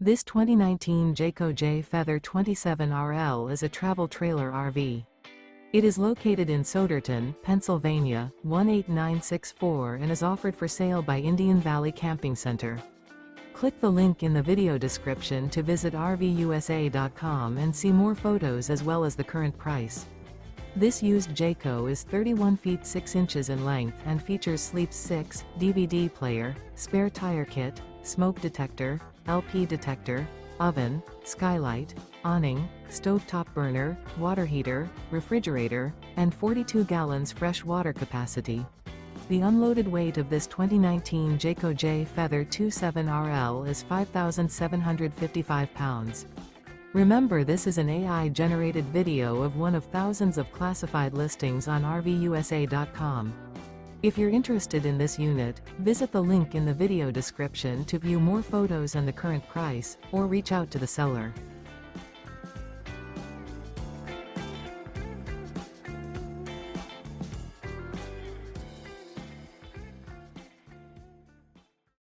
This 2019 Jayco Jay Feather 27RL is a travel trailer RV. It is located in Souderton, Pennsylvania, 18964 and is offered for sale by Indian Valley Camping Center. Click the link in the video description to visit RVUSA.com and see more photos as well as the current price. This used Jayco is 31 feet 6 inches in length and features Sleep 6, DVD player, spare tire kit, smoke detector, LP detector, oven, skylight, awning, stovetop burner, water heater, refrigerator, and 42 gallons fresh water capacity. The unloaded weight of this 2019 Jayco Jay Feather 27RL is 5,755 pounds. Remember, this is an AI-generated video of one of thousands of classified listings on RVUSA.com. If you're interested in this unit, visit the link in the video description to view more photos and the current price, or reach out to the seller.